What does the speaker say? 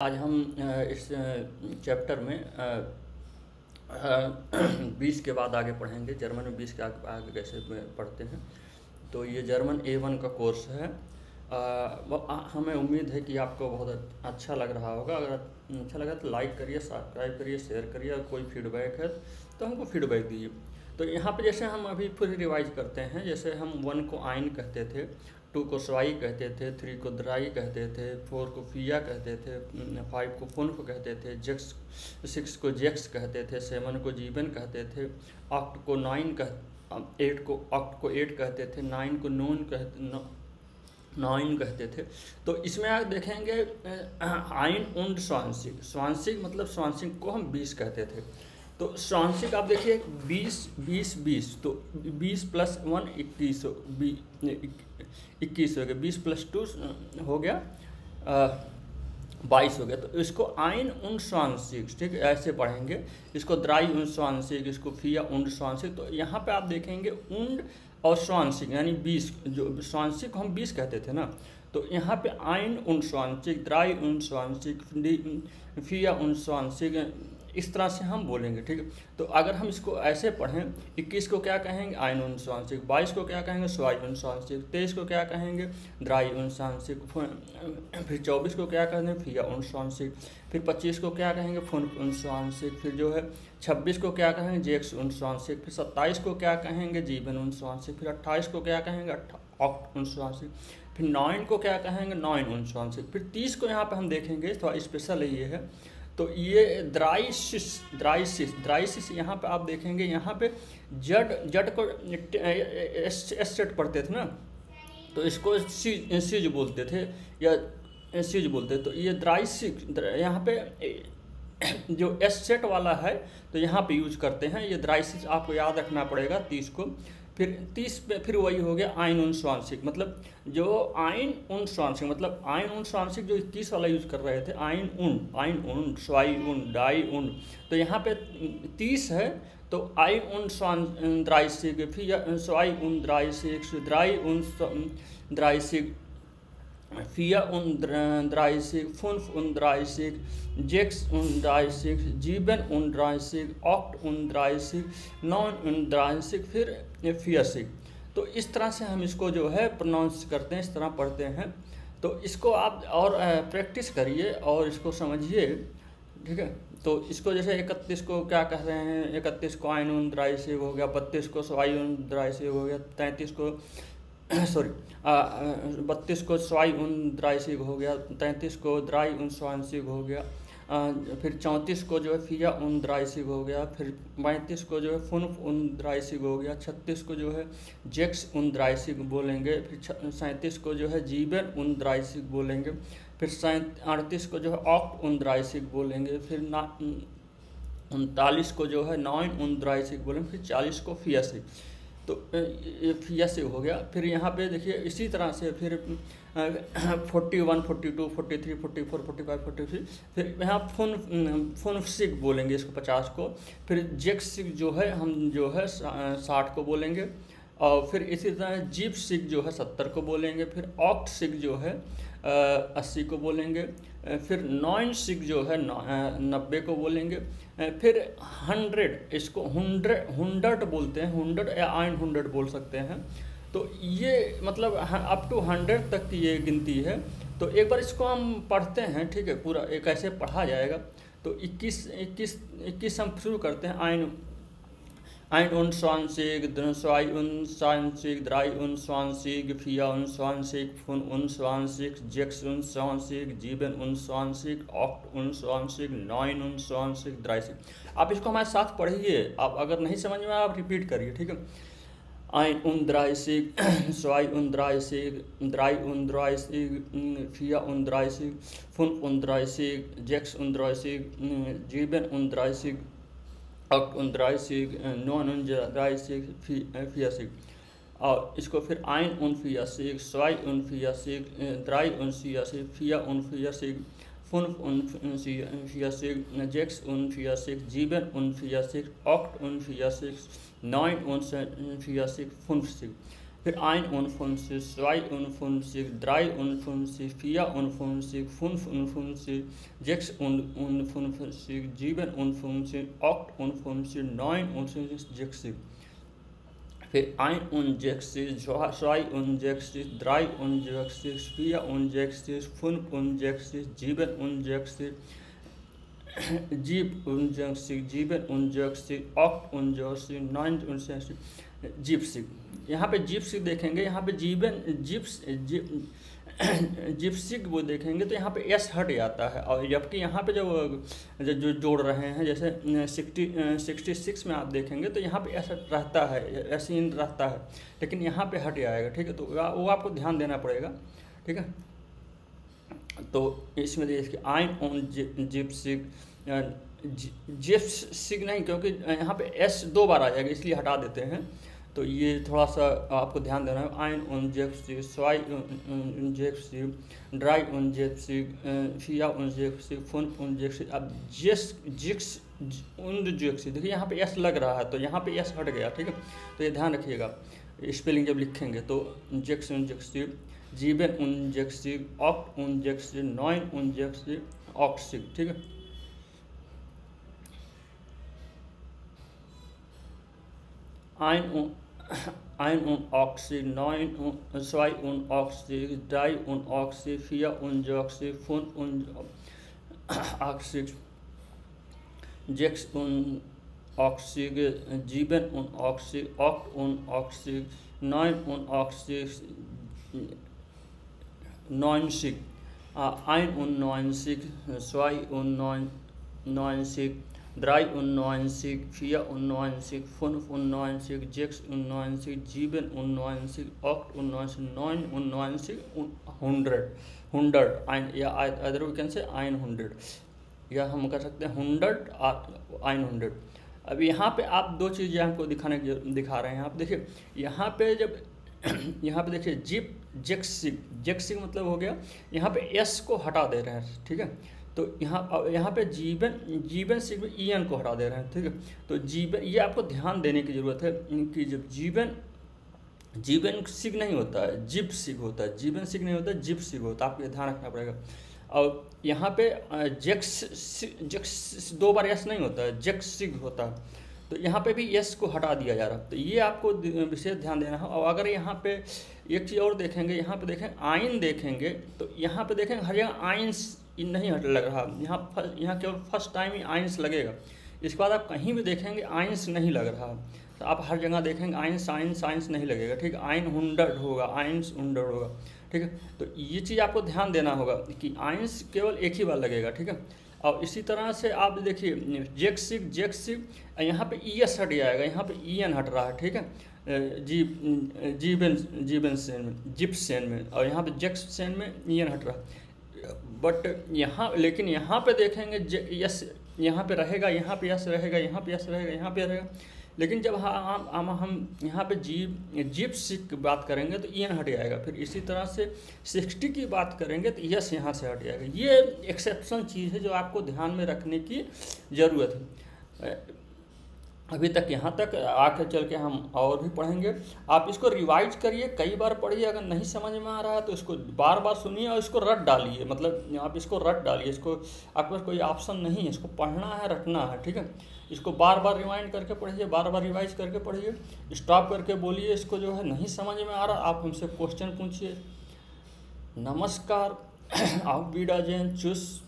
आज हम इस चैप्टर में 20 के बाद आगे पढ़ेंगे। जर्मन में 20 के आगे कैसे पढ़ते हैं। तो ये जर्मन A1 का कोर्स है। हमें उम्मीद है कि आपको बहुत अच्छा लग रहा होगा। अगर अच्छा लगा तो लाइक करिए, सब्सक्राइब करिए, शेयर करिए। और कोई फीडबैक है तो हमको फीडबैक दीजिए। तो यहाँ पे जैसे हम अभी फिर रिवाइज करते हैं। जैसे हम 1 को आइन कहते थे, 2 को स्वाई कहते थे, 3 को द्राई कहते थे, 4 को फिया कहते थे, 5 को फुन्फ कहते थे, 6 को जेक्स कहते थे, 7 को जीबन कहते थे, 8 को 9 8 को 8 कहते थे, 9 को नॉइन कहते थे। तो इसमें आप देखेंगे आइन उंड स्वांशिक। स्वांशिक मतलब स्वांशिक को हम 20 कहते थे। तो स्वांशिक आप देखिए 20 तो 20 + 1 21 हो गया, 20 + 2 हो गया 22 हो गया। तो इसको आइन उन स्वांशिक, ठीक, ऐसे पढ़ेंगे। इसको द्राई उन स्वांशिक, इसको फिया उंड स्वांशिक। तो यहाँ पे आप देखेंगे उंड और स्वांशिक यानी 20, जो स्वांशिक हम 20 कहते थे ना। तो यहाँ पे आइन उन स्वांशिक, द्राई उन स्वांशिक, फिया उन स्वांशिक, इस तरह से हम बोलेंगे, ठीक है। तो अगर हम इसको ऐसे पढ़ें, 21 को क्या कहेंगे आइन उन स्वांशिक, 22 को क्या कहेंगे स्वाई उन स्वांशिक, 23 को क्या कहेंगे द्राई उन स्वांशिक, फिर 24 को क्या कहेंगे फिया उन स्वांशिक, फिर 25 को क्या कहेंगे फुन उन स्वांशिक, फिर जो है 26 को क्या कहेंगे जेक्स उन स्वांशिक, फिर 27 को क्या कहेंगे जीवन उन स्वांशिक, फिर 28 को क्या कहेंगे ऑक्ट उन स्वांशिक, फिर 9 को क्या कहेंगे 9 उन स्वांशिक, फिर 30 को यहाँ पर हम देखेंगे थोड़ा स्पेशल ये है। तो ये द्राइसिस यहाँ पे आप देखेंगे, यहाँ पे जड को एस सेट पढ़ते थे ना, तो इसको सीज बोलते थे या सीज बोलते। तो ये द्राइसिक यहाँ पे जो एस सेट वाला है तो यहाँ पे यूज करते हैं। ये द्राइसिस आपको याद रखना पड़ेगा 30 को। फिर 30 पे फिर वही हो गया आइन उन स्वांशिक, मतलब जो आइन उन स्वांशिक, मतलब आइन उन स्वांशिक जो 21 वाला यूज कर रहे थे, आइन उन स्वाई उन डाई उन। तो यहाँ पे 30 है तो आइन उन द्राइसिक, फिर स्वाई उन द्राइसिक, द्राई उन द्राइसिक, फिया उन द्राइसिक, फुन्फ उन द्राइसिक, जेक्स उन द्राइसिक, जीबन उन द्राइसिक, ऑक्ट उन द्राइसिक, नॉन उन द्राइसिक, फिर फियसिक। तो इस तरह से हम इसको जो है प्रोनाउंस करते हैं, इस तरह पढ़ते हैं। तो इसको आप और प्रैक्टिस करिए और इसको समझिए, ठीक है। तो इसको जैसे 31 को क्या कह रहे हैं, 31 को आइन उन द्राइसिक हो गया, 32 को स्वाई उन द्राइसिक हो गया, 33 को 32 को स्वाई उन द्राइसिक हो गया, 33 को द्राई उन स्वांशिक हो गया, फिर 34 को जो है फिया उन द्राइसिक हो गया, फिर 35 को जो है फुन्फ उन द्राइसिक हो गया, 36 को जो है जेक्स उन द्राइसिक बोलेंगे, फिर 37 को जो है जीबन उन द्राइसिक बोलेंगे, फिर 38 को जो है ऑक्ट उन द्राइसिक बोलेंगे, फिर 39 को जो है नॉइन उन द्राइसिक बोलेंगे, फिर 40 को फियासिक। तो ये फियासिक हो गया। फिर यहाँ पे देखिए इसी तरह से फिर 41, 42, 43, 44, 45, 46, फिर यहाँ फुनसिक बोलेंगे इसको 50 को, फिर जेक्सिक जो है हम जो है 60 को बोलेंगे, और फिर इसी तरह जीप सिक जो है 70 को बोलेंगे, फिर ऑक्ट सिक जो है 80 को बोलेंगे, फिर नॉइन सिक जो है 90 को बोलेंगे, फिर 100 इसको 100 बोलते हैं, 100 या आइन 100 बोल सकते हैं। तो ये मतलब अप टू 100 तक की ये गिनती है। तो एक बार इसको हम पढ़ते हैं, ठीक है, पूरा एक ऐसे पढ़ा जाएगा। तो 21 हम शुरू करते हैं। आइन उन स्वांशिक, स्वाई उन स्वांशिक, द्राई उन स्वांशिक, फिया उन स्वांशिक, फुन उन स्वांशिक, जेक्स उन स्वांशिक, जीबन उन स्वांशिक, ऑक्ट उन स्वांशिक, नॉइन उन स्वांशिक, द्राइसिक। आप इसको हमारे साथ पढ़िए। आप अगर नहीं समझ में आप रिपीट करिए, ठीक है। आइन उन द्राइसिक, स्वाई उन द्राइसिक, द्राई उन द्राइसिक, फिया उन द्राइसिक, फुन उन द्राइसिक, जेक्स उन द्राइसिक, जीबन उन द्राइसिक, ऑक्ट उन द्राइसिक, नॉन उन द्राइसिक, फियासिक। और इसको फिर आइन उन फियासिक, स्वाई उन फियासिक, द्राई उन फियासिक, फिया उन फियासिक, फुन्फ उन फियासिक, जेक्स उन फियासिक, जीबन उन फियासिक, ऑक्ट उन फियासिक, नॉइन उन फियासिक, फुन्फसिक। फिर 51, 52, 53, 54, 55, 56, 57, 58, 59, फिर 61, 62, 63, 64, 65, 67, 67, 69, जिप्सी। यहाँ पे जिप्सी देखेंगे, यहाँ पे जिप्सी वो देखेंगे तो यहाँ पे एस हट जाता है, और जबकि यहाँ पे जो जोड़ रहे हैं जैसे 66 में आप देखेंगे तो यहाँ पे एस रहता है, एस इन रहता है, लेकिन यहाँ पे हट जाएगा। ठीक है, तो वो आपको ध्यान देना पड़ेगा। ठीक है, तो इसमें देखिए आइन ऑन जिप्सिक, जिप्सिक नहीं, क्योंकि यहाँ पे एस 2 बार आ जाएगा इसलिए हटा देते हैं। तो ये थोड़ा सा आपको ध्यान देना है। आइन ऑन जिप्सिक, स्वाई ऑन जिप्सिक, ड्राई ऑन जिप्सिक, फिया ऑन जिप्सिक, फुन ऑन जिप्सिक। अब जिक्स उन जिप्सिक देखिए यहाँ पे एस लग रहा है तो यहाँ पे एस हट गया। ठीक है, तो ये ध्यान रखिएगा स्पेलिंग जब लिखेंगे तो जेक्स ऑन जिप्सिक, जीबन उन जिप्सिक, ऑक्ट उन जिप्सिक, नॉइन उन जिप्सिक, ऑक्सिक। ठीक है, ein und Oxy, 9 und 2 und Oxy, 3 und Oxy, 4 und Oxy, 5 und Oxy, 6 und Oxy, 7 und Oxy, 8 und Oxy, 9 und Oxy, 90, 91, 92, 93, 94, 95, 96, 97, 98, 99, 100, या अदर वी कैन से 100, या हम कर सकते हैं 100। अब यहाँ पे आप दो चीज़ें हमको दिखा रहे हैं। आप देखिए यहाँ पे जब यहाँ पे देखिए जेक्सिक मतलब हो गया, यहाँ पे एस को हटा दे रहे हैं। ठीक है, तो यहाँ पे जीवन सिग में ई एन को हटा दे रहे हैं। ठीक है, तो जीवन, ये आपको ध्यान देने की ज़रूरत है कि जब जीवन सिग नहीं होता है, जिप सिग होता है। जीवन सिग नहीं होता है, जिप सिग होता है, आपको ये ध्यान रखना पड़ेगा। और यहाँ पे जेक्स 2 बार एस नहीं होता है, जेक्स सिग होता है, तो यहाँ पे भी एस को हटा दिया जा रहा है। तो ये आपको विशेष ध्यान देना है। और अगर यहाँ पे एक चीज़ और देखेंगे, यहाँ पे देखें आइन देखेंगे तो यहाँ पे देखेंगे हर जगह आइंस नहीं हट लग रहा, यहाँ केवल फर्स्ट टाइम ही आइंस लगेगा। इसके बाद आप कहीं भी देखेंगे आइंस नहीं लग रहा, तो आप हर जगह देखेंगे आइंस नहीं लगेगा। ठीक है, आइन 100 होगा, आइंस 100 होगा। ठीक है, तो ये चीज़ आपको ध्यान देना होगा कि आइंस केवल एक ही बार लगेगा। ठीक है, और इसी तरह से आप देखिए जेक्सिक यहाँ पे ई एस हट जाएगा, यहाँ पे ई एन हट रहा है। ठीक है, जिप्सेन में, और यहाँ पे जेक्सेन में ई एन हट रहा है। बट यहाँ, लेकिन यहाँ पे देखेंगे यस यहाँ पे रहेगा, यहाँ पे यस रहेगा, यहाँ पे यस रहेगा, यहाँ पे रहेगा। लेकिन जब हम यहाँ पे जिप्सिक की बात करेंगे तो ई एन हट जाएगा। फिर इसी तरह से 60 की बात करेंगे तो यस यहाँ से हट जाएगा। ये एक्सेप्शनल चीज़ है जो आपको ध्यान में रखने की ज़रूरत है। अभी तक यहाँ तक, आगे चल के हम और भी पढ़ेंगे। आप इसको रिवाइज करिए, कई बार पढ़िए। अगर नहीं समझ में आ रहा है तो इसको बार बार सुनिए और इसको रट डालिए, मतलब आप इसको रट डालिए। इसको आपके पास कोई ऑप्शन नहीं है, इसको पढ़ना है, रटना है। ठीक है, इसको बार बार रिवाइंड करके पढ़िए, बार बार रिवाइज करके पढ़िए, स्टॉप करके बोलिए। इसको जो है नहीं समझ में आ रहा, आप हमसे क्वेश्चन पूछिए। नमस्कार, आप बीडा जैन चुस।